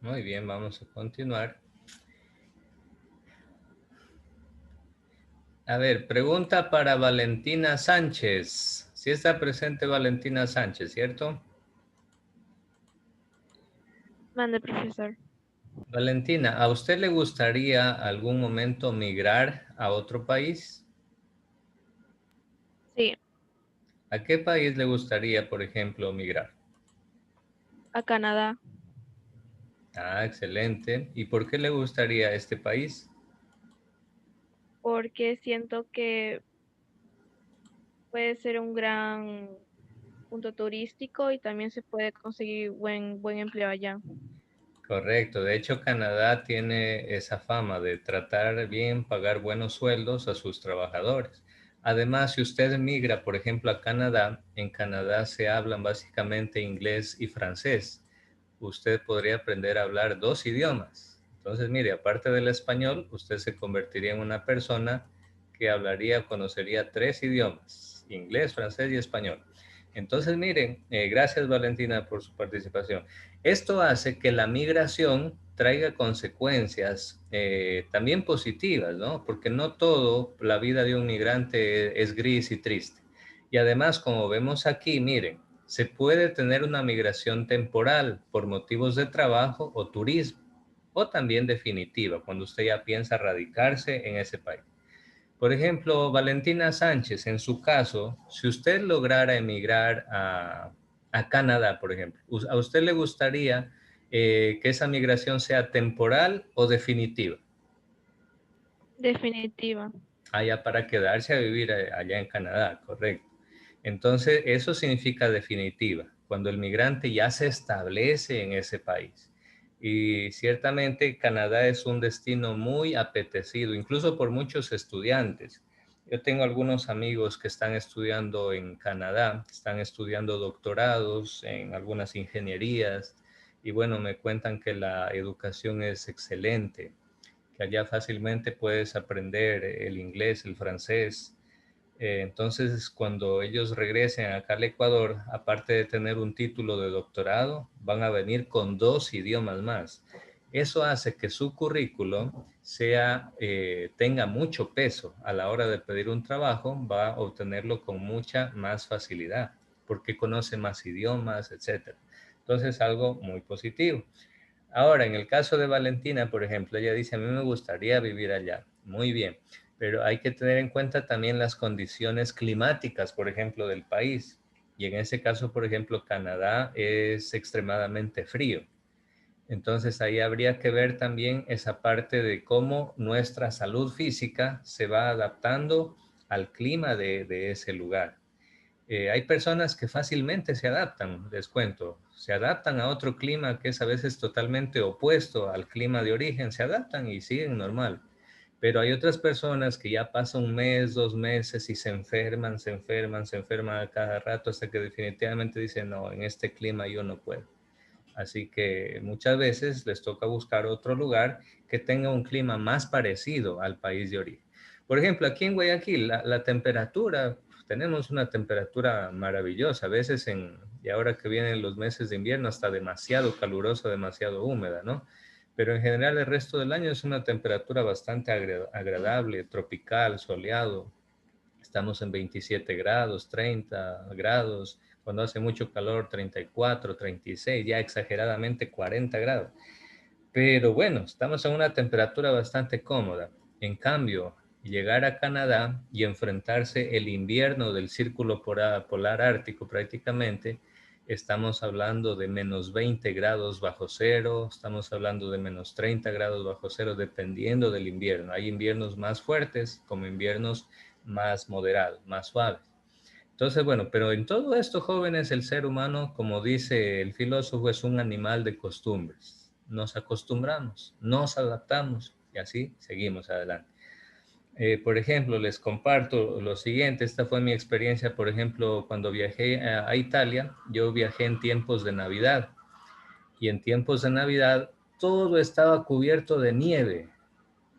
Muy bien, vamos a continuar. A ver, pregunta para Valentina Sánchez. Si está presente Valentina Sánchez, ¿cierto? Mande, profesor. Valentina, ¿a usted le gustaría algún momento migrar a otro país? Sí, ¿A qué país le gustaría, por ejemplo, migrar? a Canadá, Ah, excelente. ¿Y por qué le gustaría este país? porque siento que puede ser un gran punto turístico y también se puede conseguir buen empleo allá. Correcto. De hecho, Canadá tiene esa fama de tratar bien, pagar buenos sueldos a sus trabajadores. Además, si usted migra, por ejemplo, a Canadá, en Canadá se hablan básicamente inglés y francés. Usted podría aprender a hablar dos idiomas. Entonces, mire, aparte del español, usted se convertiría en una persona que hablaría, conocería tres idiomas, inglés, francés y español. Entonces, miren, gracias Valentina por su participación. Esto hace que la migración traiga consecuencias también positivas, ¿no? Porque no todo la vida de un migrante es gris y triste. Y además, como vemos aquí, miren, se puede tener una migración temporal por motivos de trabajo o turismo, o también definitiva, cuando usted ya piensa radicarse en ese país. Por ejemplo, Valentina Sánchez, en su caso, si usted lograra emigrar a Canadá, por ejemplo, ¿a usted le gustaría que esa migración sea temporal o definitiva? Definitiva. Allá para quedarse a vivir allá en Canadá, correcto. Entonces, eso significa definitiva, cuando el migrante ya se establece en ese país. Y ciertamente Canadá es un destino muy apetecido, incluso por muchos estudiantes. Yo tengo algunos amigos que están estudiando en Canadá, están estudiando doctorados en algunas ingenierías y bueno, me cuentan que la educación es excelente, que allá fácilmente puedes aprender el inglés, el francés. Entonces, cuando ellos regresen acá al Ecuador, aparte de tener un título de doctorado, van a venir con dos idiomas más. Eso hace que su currículo tenga mucho peso a la hora de pedir un trabajo, va a obtenerlo con mucha más facilidad, porque conoce más idiomas, etc. Entonces, algo muy positivo. Ahora, en el caso de Valentina, por ejemplo, ella dice, a mí me gustaría vivir allá. Muy bien, pero hay que tener en cuenta también las condiciones climáticas, por ejemplo, del país. Y en ese caso, por ejemplo, Canadá es extremadamente frío. Entonces ahí habría que ver también esa parte de cómo nuestra salud física se va adaptando al clima de ese lugar. Hay personas que fácilmente se adaptan, les cuento, se adaptan a otro clima que es a veces totalmente opuesto al clima de origen, se adaptan y siguen normal. Pero hay otras personas que ya pasan un mes, 2 meses y se enferman, se enferman, se enferman a cada rato hasta que definitivamente dicen, no, en este clima yo no puedo. Así que muchas veces les toca buscar otro lugar que tenga un clima más parecido al país de origen. Por ejemplo, aquí en Guayaquil, la temperatura, tenemos una temperatura maravillosa, a veces y ahora que vienen los meses de invierno, hasta demasiado calurosa, demasiado húmeda, ¿no? Pero en general el resto del año es una temperatura bastante agradable, tropical, soleado. Estamos en 27 grados, 30 grados, cuando hace mucho calor 34, 36, ya exageradamente 40 grados. Pero bueno, estamos en una temperatura bastante cómoda. En cambio, llegar a Canadá y enfrentarse el invierno del círculo polar ártico prácticamente, estamos hablando de menos 20 grados bajo cero, estamos hablando de menos 30 grados bajo cero, dependiendo del invierno. Hay inviernos más fuertes como inviernos más moderados, más suaves. Entonces, bueno, pero en todo esto, jóvenes, el ser humano, como dice el filósofo, es un animal de costumbres. Nos acostumbramos, nos adaptamos y así seguimos adelante. Por ejemplo, les comparto lo siguiente. Esta fue mi experiencia, por ejemplo, cuando viajé a Italia. Yo viajé en tiempos de Navidad y en tiempos de Navidad todo estaba cubierto de nieve.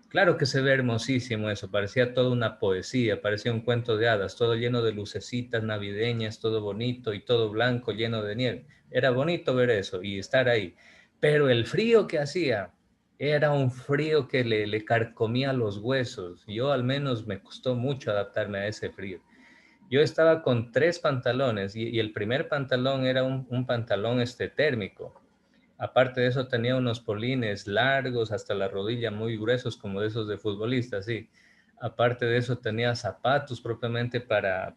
Claro que se ve hermosísimo eso, parecía toda una poesía, parecía un cuento de hadas, todo lleno de lucecitas navideñas, todo bonito y todo blanco, lleno de nieve. Era bonito ver eso y estar ahí. Pero el frío que hacía era un frío que le carcomía los huesos. Yo al menos me costó mucho adaptarme a ese frío. Yo estaba con 3 pantalones y el primer pantalón era un pantalón térmico. Aparte de eso tenía unos polines largos hasta la rodilla, muy gruesos como de esos de futbolistas, sí. Aparte de eso tenía zapatos propiamente para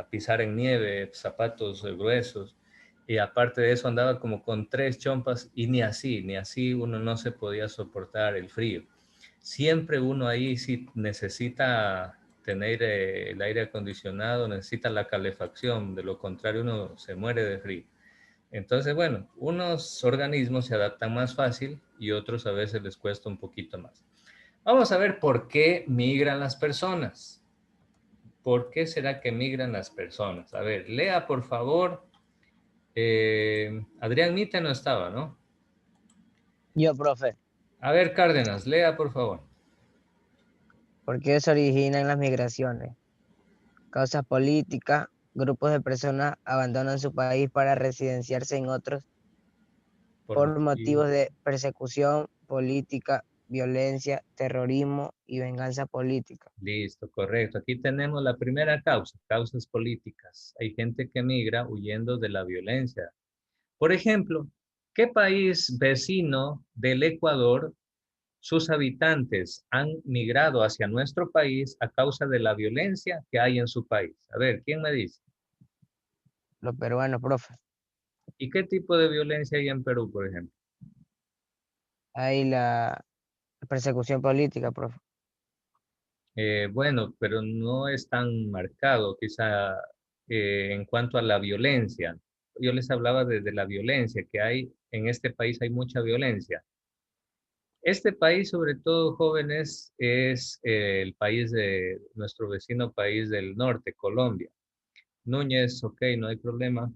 pisar en nieve, zapatos gruesos. Y aparte de eso andaba como con 3 chompas y ni así uno no se podía soportar el frío. Siempre uno ahí sí necesita tener el aire acondicionado, necesita la calefacción, de lo contrario uno se muere de frío. Entonces, bueno, unos organismos se adaptan más fácil y otros a veces les cuesta un poquito más. Vamos a ver por qué migran las personas. ¿Por qué será que migran las personas? A ver, lea por favor. Adrián Mita no estaba, ¿no? Yo, profe, A ver, Cárdenas, lea por favor. ¿por qué se originan las migraciones? Causas políticas, grupos de personas abandonan su país para residenciarse en otros Por por motivo. motivos de persecución política, violencia, terrorismo y venganza política. Listo, correcto. Aquí tenemos la primera causa, causas políticas. Hay gente que migra huyendo de la violencia. Por ejemplo, ¿qué país vecino del Ecuador sus habitantes han migrado hacia nuestro país a causa de la violencia que hay en su país? A ver, ¿quién me dice? Los peruanos, profe, ¿Y qué tipo de violencia hay en Perú, por ejemplo? hay la persecución política, profe. Bueno, pero no es tan marcado quizá en cuanto a la violencia. Yo les hablaba de la violencia que hay en este país, hay mucha violencia. Este país, sobre todo jóvenes, es el país de nuestro vecino país del norte, Colombia. Núñez, ok, no hay problema.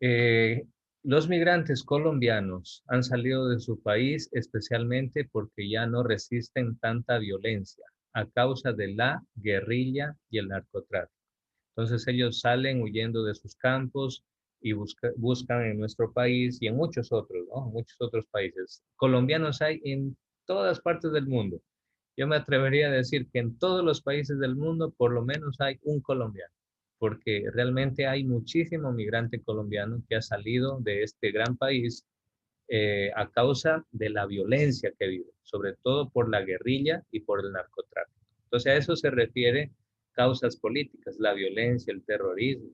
Eh, los migrantes colombianos han salido de su país especialmente porque ya no resisten tanta violencia a causa de la guerrilla y el narcotráfico. Entonces ellos salen huyendo de sus campos y buscan en nuestro país y en muchos otros, ¿no? Muchos otros países. Colombianos hay en todas partes del mundo. Yo me atrevería a decir que en todos los países del mundo por lo menos hay un colombiano, porque realmente hay muchísimo migrante colombiano que ha salido de este gran país a causa de la violencia que vive, sobre todo por la guerrilla y por el narcotráfico. Entonces a eso se refiere causas políticas, la violencia, el terrorismo,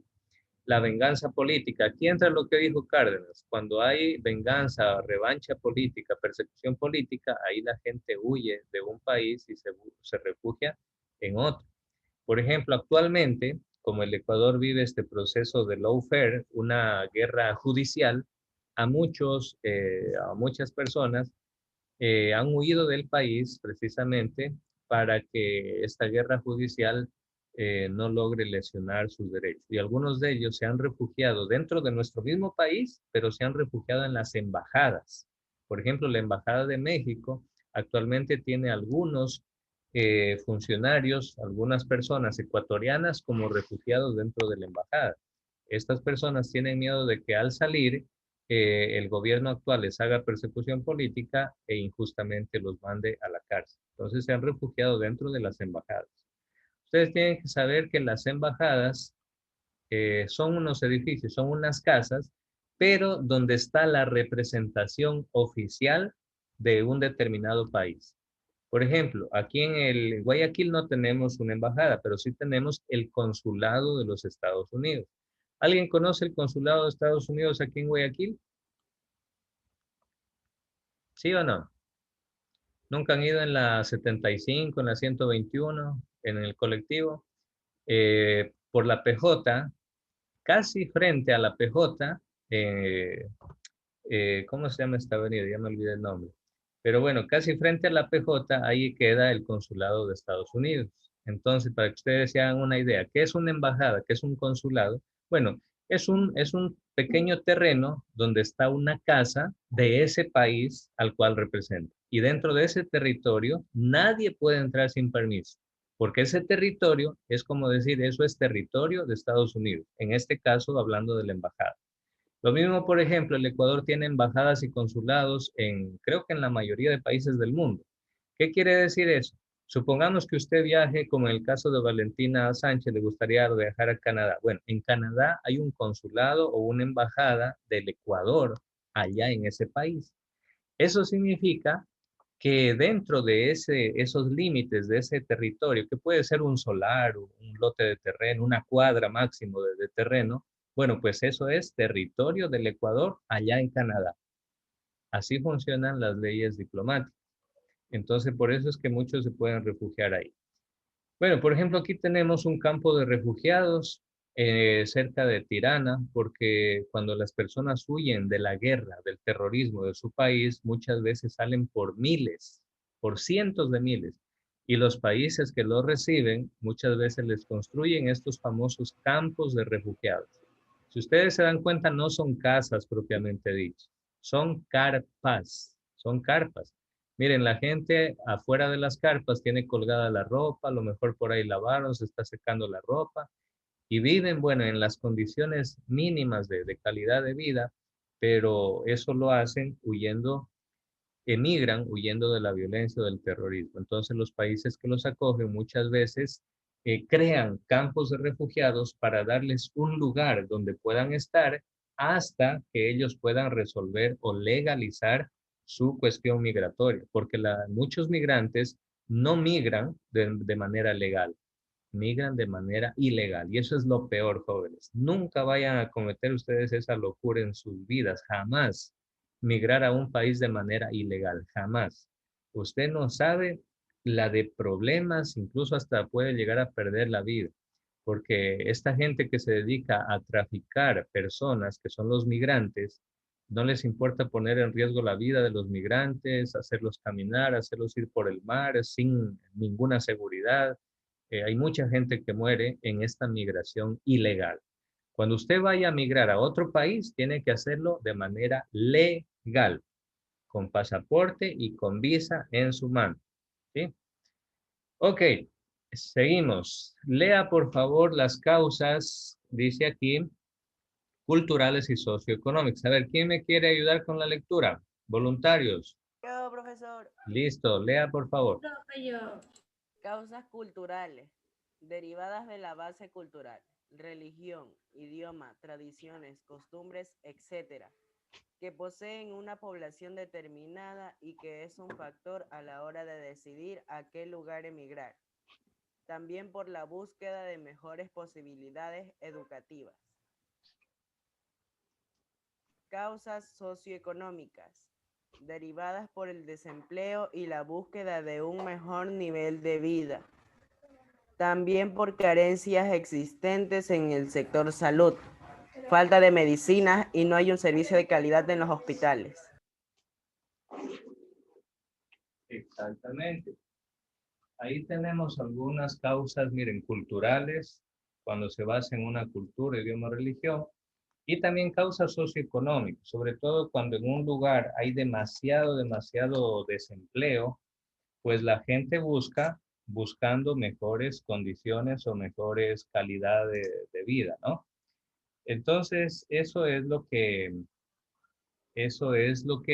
la venganza política. Aquí entra lo que dijo Cárdenas. Cuando hay venganza, revancha política, persecución política, ahí la gente huye de un país y se refugia en otro. Por ejemplo, actualmente, como el Ecuador vive este proceso de lawfare, una guerra judicial, a muchas personas han huido del país precisamente para que esta guerra judicial no logre lesionar sus derechos. Y algunos de ellos se han refugiado dentro de nuestro mismo país, pero se han refugiado en las embajadas. Por ejemplo, la Embajada de México actualmente tiene algunos funcionarios, algunas personas ecuatorianas como refugiados dentro de la embajada. Estas personas tienen miedo de que al salir el gobierno actual les haga persecución política e injustamente los mande a la cárcel. Entonces se han refugiado dentro de las embajadas. Ustedes tienen que saber que las embajadas son unos edificios, son unas casas, pero donde está la representación oficial de un determinado país. Por ejemplo, aquí en el Guayaquil no tenemos una embajada, pero sí tenemos el consulado de los Estados Unidos. ¿Alguien conoce el consulado de Estados Unidos aquí en Guayaquil? ¿Sí o no? ¿Nunca han ido en la 75, en la 121, en el colectivo? Por la PJ, casi frente a la PJ, eh, ¿cómo se llama esta avenida? Ya me olvidé el nombre. Pero bueno, casi frente a la PJ, ahí queda el consulado de Estados Unidos. Entonces, para que ustedes se hagan una idea, ¿qué es una embajada? ¿Qué es un consulado? Bueno, es un pequeño terreno donde está una casa de ese país al cual representa. Y dentro de ese territorio, nadie puede entrar sin permiso, porque ese territorio es como decir, eso es territorio de Estados Unidos. En este caso, hablando de la embajada. Lo mismo, por ejemplo, el Ecuador tiene embajadas y consulados en, creo que en la mayoría de países del mundo. ¿Qué quiere decir eso? Supongamos que usted viaje, como en el caso de Valentina Sánchez, le gustaría viajar a Canadá. Bueno, en Canadá hay un consulado o una embajada del Ecuador allá en ese país. Eso significa que dentro de esos límites de ese territorio, que puede ser un solar, un lote de terreno, una cuadra máximo de terreno, bueno, pues eso es territorio del Ecuador allá en Canadá. Así funcionan las leyes diplomáticas. Entonces, por eso es que muchos se pueden refugiar ahí. Bueno, por ejemplo, aquí tenemos un campo de refugiados cerca de Tirana, porque cuando las personas huyen de la guerra, del terrorismo de su país, muchas veces salen por miles, por cientos de miles. Y los países que los reciben muchas veces les construyen estos famosos campos de refugiados. Si ustedes se dan cuenta, no son casas propiamente dichas, son carpas, son carpas. Miren, la gente afuera de las carpas tiene colgada la ropa, a lo mejor por ahí lavaron, se está secando la ropa y viven, bueno, en las condiciones mínimas de calidad de vida, pero eso lo hacen huyendo, emigran huyendo de la violencia o del terrorismo. Entonces los países que los acogen muchas veces crean campos de refugiados para darles un lugar donde puedan estar hasta que ellos puedan resolver o legalizar su cuestión migratoria, porque muchos migrantes no migran de manera legal, migran de manera ilegal. Y eso es lo peor, jóvenes. Nunca vayan a cometer ustedes esa locura en sus vidas, jamás. Migrar a un país de manera ilegal, jamás. Usted no sabe la de problemas, incluso hasta puede llegar a perder la vida, porque esta gente que se dedica a traficar personas, que son los migrantes, no les importa poner en riesgo la vida de los migrantes, hacerlos caminar, hacerlos ir por el mar sin ninguna seguridad. Hay mucha gente que muere en esta migración ilegal. Cuando usted vaya a migrar a otro país, tiene que hacerlo de manera legal, con pasaporte y con visa en su mano. ¿Sí? Ok, seguimos. Lea por favor las causas, dice aquí, culturales y socioeconómicas. A ver, ¿quién me quiere ayudar con la lectura? Voluntarios. Yo, profesor. Listo, lea por favor. Causas culturales, derivadas de la base cultural, religión, idioma, tradiciones, costumbres, etc., que poseen una población determinada y que es un factor a la hora de decidir a qué lugar emigrar. También por la búsqueda de mejores posibilidades educativas. Causas socioeconómicas, derivadas por el desempleo y la búsqueda de un mejor nivel de vida. También por carencias existentes en el sector salud, falta de medicinas y no hay un servicio de calidad en los hospitales. Exactamente. Ahí tenemos algunas causas, miren, culturales, cuando se basa en una cultura, idioma, religión, y también causas socioeconómicas, sobre todo cuando en un lugar hay demasiado desempleo, pues la gente buscando mejores condiciones o mejores calidad de vida, ¿no? Entonces, eso es lo que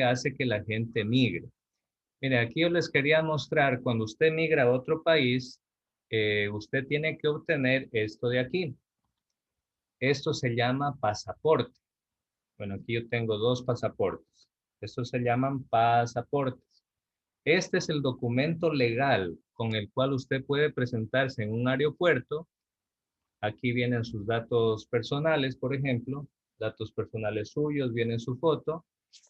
hace que la gente migre. Mire, aquí yo les quería mostrar, cuando usted migra a otro país, usted tiene que obtener esto de aquí. Esto se llama pasaporte. Bueno, aquí yo tengo dos pasaportes. Estos se llaman pasaportes. Este es el documento legal con el cual usted puede presentarse en un aeropuerto. Aquí vienen sus datos personales, por ejemplo, datos personales suyos, viene su foto.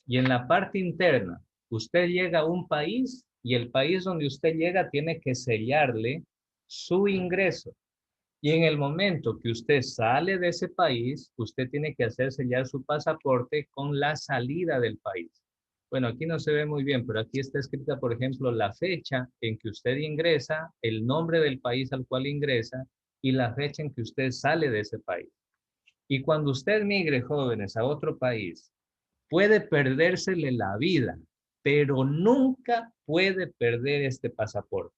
Y en la parte interna, usted llega a un país y el país donde usted llega tiene que sellarle su ingreso. Y en el momento que usted sale de ese país, usted tiene que hacer sellar su pasaporte con la salida del país. Bueno, aquí no se ve muy bien, pero aquí está escrita, por ejemplo, la fecha en que usted ingresa, el nombre del país al cual ingresa y la fecha en que usted sale de ese país. Y cuando usted migre, jóvenes, a otro país, puede perdérsele la vida, pero nunca puede perder este pasaporte,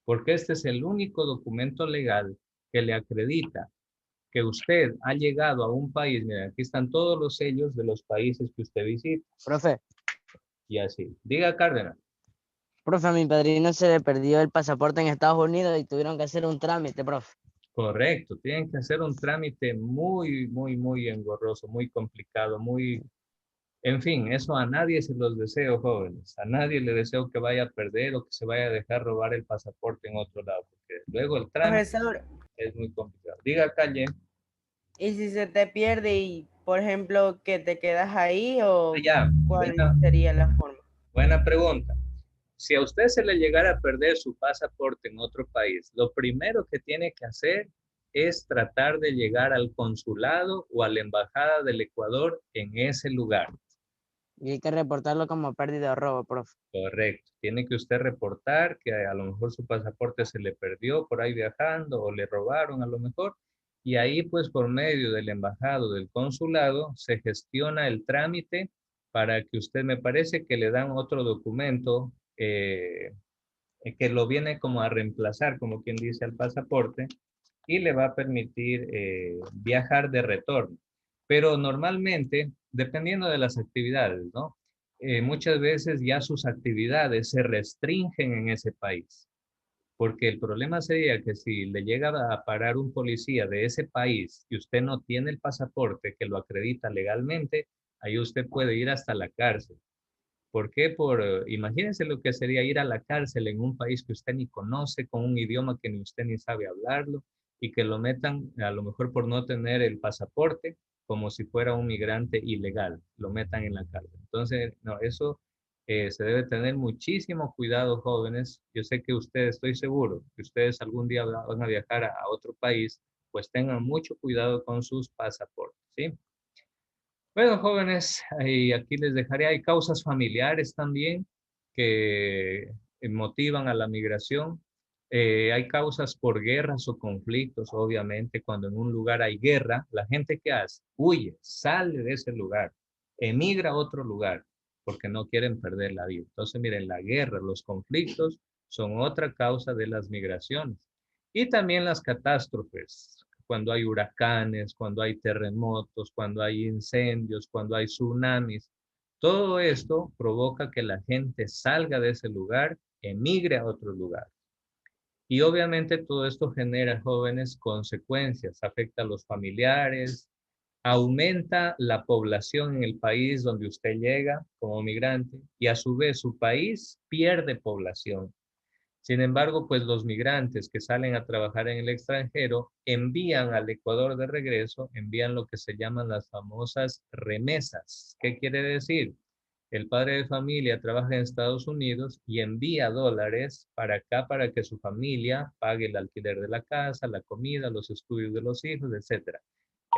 porque este es el único documento legal que le acredita que usted ha llegado a un país, mira, aquí están todos los sellos de los países que usted visita, Profe, y así. Diga, Cárdenas. profe, a mi padrino se le perdió el pasaporte en Estados Unidos y tuvieron que hacer un trámite, profe. Correcto, tienen que hacer un trámite muy engorroso, muy complicado, en fin, eso a nadie se los deseo, jóvenes. A nadie le deseo que vaya a perder o que se vaya a dejar robar el pasaporte en otro lado, porque luego el trámite Profesor, es muy complicado. Diga, Calle. ¿y si se te pierde y, por ejemplo, que te quedas ahí o Ya, cuál sería la forma? buena pregunta. Si a usted se le llegara a perder su pasaporte en otro país, lo primero que tiene que hacer es tratar de llegar al consulado o a la embajada del Ecuador en ese lugar. Y hay que reportarlo como pérdida o robo, profe. Correcto. Tiene que usted reportar que a lo mejor su pasaporte se le perdió por ahí viajando o le robaron a lo mejor. Y ahí pues por medio del embajado, del consulado, se gestiona el trámite para que usted, me parece que le dan otro documento que lo viene como a reemplazar, como quien dice, al pasaporte y le va a permitir viajar de retorno. Pero normalmente, dependiendo de las actividades, ¿no? Muchas veces ya sus actividades se restringen en ese país, porque el problema sería que si le llega a parar un policía de ese país y usted no tiene el pasaporte que lo acredita legalmente, ahí usted puede ir hasta la cárcel. ¿Por qué? Imagínense lo que sería ir a la cárcel en un país que usted ni conoce, con un idioma que ni usted ni sabe hablarlo, y que lo metan, a lo mejor por no tener el pasaporte, como si fuera un migrante ilegal, lo metan en la cárcel. Entonces, no, eso se debe tener muchísimo cuidado, jóvenes. Yo sé que ustedes, estoy seguro, que ustedes algún día van a viajar a otro país, pues tengan mucho cuidado con sus pasaportes, ¿sí? Bueno, jóvenes, y aquí les dejaré, hay causas familiares también que motivan a la migración. Hay causas por guerras o conflictos, obviamente, cuando en un lugar hay guerra, la gente que hace, huye, sale de ese lugar, emigra a otro lugar, porque no quieren perder la vida. Entonces, miren, la guerra, los conflictos son otra causa de las migraciones. Y también las catástrofes, cuando hay huracanes, cuando hay terremotos, cuando hay incendios, cuando hay tsunamis. Todo esto provoca que la gente salga de ese lugar, emigre a otro lugar. Y obviamente todo esto genera, jóvenes, consecuencias, afecta a los familiares, aumenta la población en el país donde usted llega como migrante y a su vez su país pierde población. Sin embargo, pues los migrantes que salen a trabajar en el extranjero envían al Ecuador de regreso, envían lo que se llaman las famosas remesas. ¿Qué quiere decir? El padre de familia trabaja en Estados Unidos y envía dólares para acá para que su familia pague el alquiler de la casa, la comida, los estudios de los hijos, etc.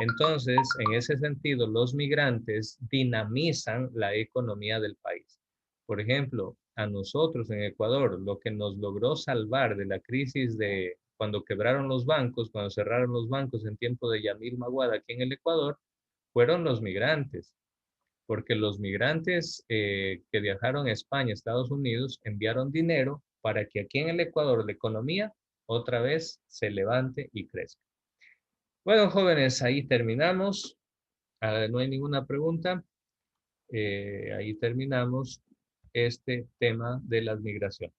Entonces, en ese sentido, los migrantes dinamizan la economía del país. Por ejemplo, a nosotros en Ecuador, lo que nos logró salvar de la crisis de cuando quebraron los bancos, cuando cerraron los bancos en tiempo de Yamil Maguad aquí en el Ecuador, fueron los migrantes, porque los migrantes que viajaron a España, Estados Unidos, enviaron dinero para que aquí en el Ecuador la economía otra vez se levante y crezca. Bueno, jóvenes, ahí terminamos. No hay ninguna pregunta. Ahí terminamos este tema de las migraciones.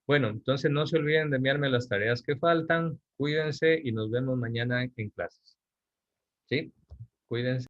Bueno, entonces no se olviden de enviarme las tareas que faltan. Cuídense y nos vemos mañana en clases. ¿Sí? Cuídense.